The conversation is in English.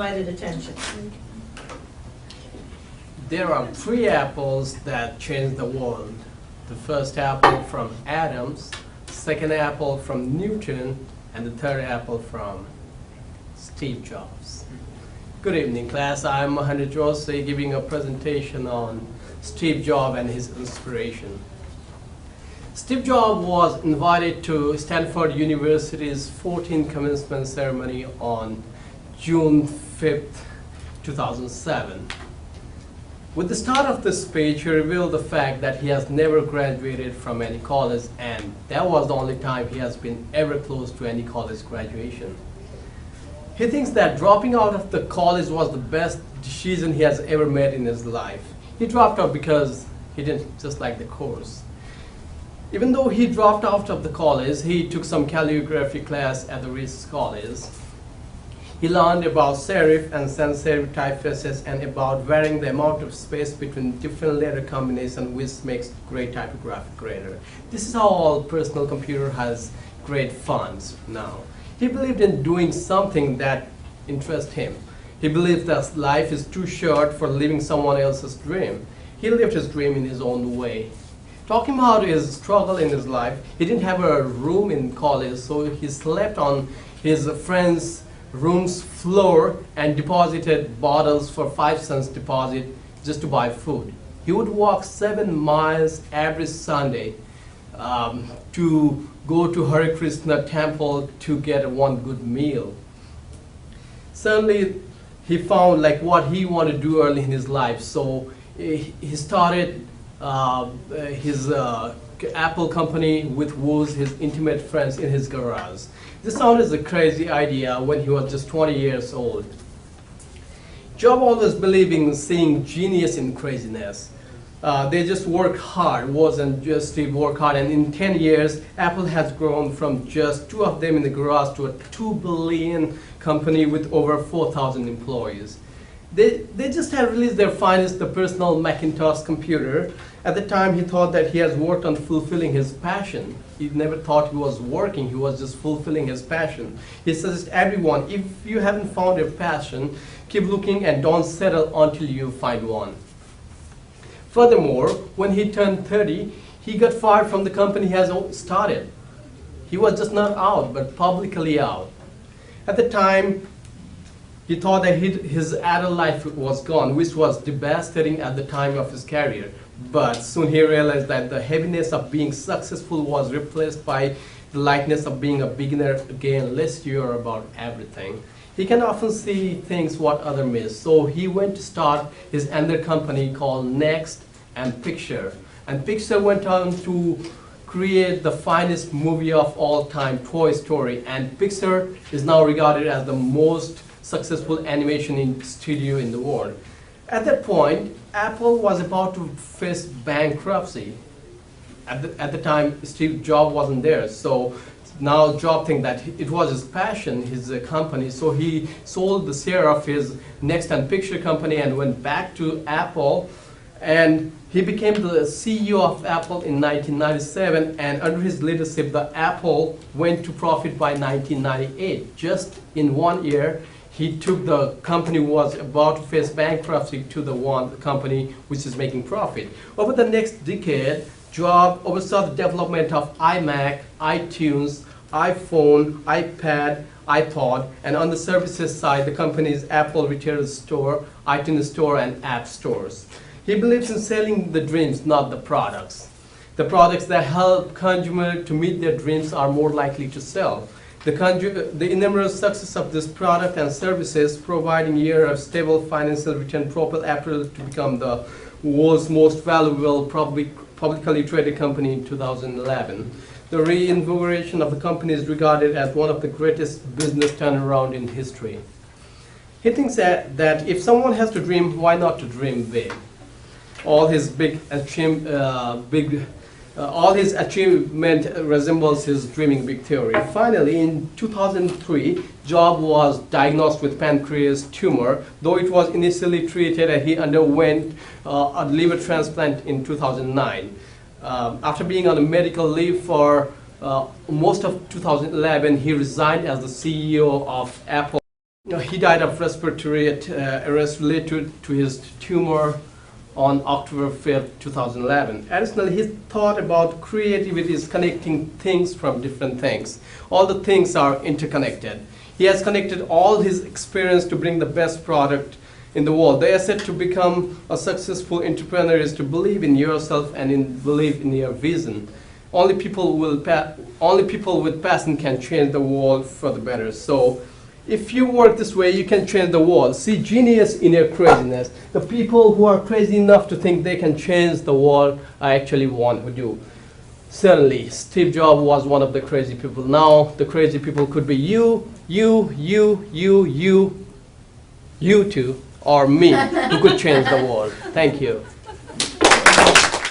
undivided attention. There are three apples that changed the world. The first apple from Adams, second apple from Newton, and the third apple from Steve Jobs. Good evening, class. I'm Mohamed Jose giving a presentation on Steve Jobs and his inspiration. Steve Jobs was invited to Stanford University's 14th commencement ceremony on June 5th, 2007. With the start of the speech, he revealed the fact that he has never graduated from any college, and that was the only time he has been ever close to any college graduation. He thinks that dropping out of the college was the best decision he has ever made in his life. He dropped out because he didn't just like the course. Even though he dropped out of the college, he took some calligraphy class at the Reese College. He learned about serif and sans serif typefaces and about varying the amount of space between different letter combinations, which makes great typographic greater. This is how all personal computer has great fonts now. He believed in doing something that interests him. He believed that life is too short for living someone else's dream. He lived his dream in his own way. Talking about his struggle in his life, he didn't have a room in college, so he slept on his friend's room's floor and deposited bottles for 5 cents deposit just to buy food. He would walk 7 miles every Sunday to go to Hare Krishna temple to get one good meal. Suddenly, he found like what he wanted to do early in his life, so he started his Apple company with Woz, his intimate friends, in his garage. This sounded a crazy idea when he was just 20 years old. Jobs always believed in seeing genius in craziness. They just work hard. Woz and just Steve work hard, and in 10 years, Apple has grown from just 2 of them in the garage to a 2 billion company with over 4,000 employees. They just had released their finest, the personal Macintosh computer. At the time, he thought that he has worked on fulfilling his passion. He never thought he was working, he was just fulfilling his passion. He suggests everyone, if you haven't found your passion, keep looking and don't settle until you find one. Furthermore, when he turned 30, he got fired from the company he has started. He was just not out, but publicly out. At the time, he thought that his adult life was gone, which was devastating at the time of his career. But soon he realized that the heaviness of being successful was replaced by the lightness of being a beginner again, less sure about everything. He can often see things what others miss. So he went to start his another company called Next and Pixar. And Pixar went on to create the finest movie of all time, Toy Story. And Pixar is now regarded as the most successful animation studio in the world. At that point, Apple was about to face bankruptcy. At the time, Steve Jobs wasn't there, so now Jobs thinks that it was his passion, his company, so he sold the share of his Next and Pixar company and went back to Apple, and he became the CEO of Apple in 1997, and under his leadership, the Apple went to profit by 1998. Just in 1 year, he took the company who was about to face bankruptcy to the one company which is making profit. Over the next decade, Jobs oversaw the development of iMac, iTunes, iPhone, iPad, iPod, and on the services side, the company's Apple Retail Store, iTunes Store, and App Stores. He believes in selling the dreams, not the products. The products that help consumers to meet their dreams are more likely to sell. The enormous success of this product and services, providing a year of stable financial return, propelled Apple to become the world's most valuable, publicly traded company in 2011. The reinvigoration of the company is regarded as one of the greatest business turnaround in history. He thinks that if someone has to dream, why not to dream big? All his all his achievement resembles his dreaming big theory. Finally, in 2003, Jobs was diagnosed with pancreas tumor. Though it was initially treated, he underwent a liver transplant in 2009. After being on a medical leave for most of 2011, he resigned as the CEO of Apple. He died of respiratory arrest related to his tumor on October 5th, 2011. Additionally, his thought about creativity is connecting things from different things. All the things are interconnected. He has connected all his experience to bring the best product in the world. The asset to become a successful entrepreneur is to believe in yourself and believe in your vision. Only people with passion can change the world for the better. So if you work this way, you can change the world. See genius in your craziness. The people who are crazy enough to think they can change the world are actually one who do. Certainly, Steve Jobs was one of the crazy people. Now, the crazy people could be you two, or me, who could change the world. Thank you.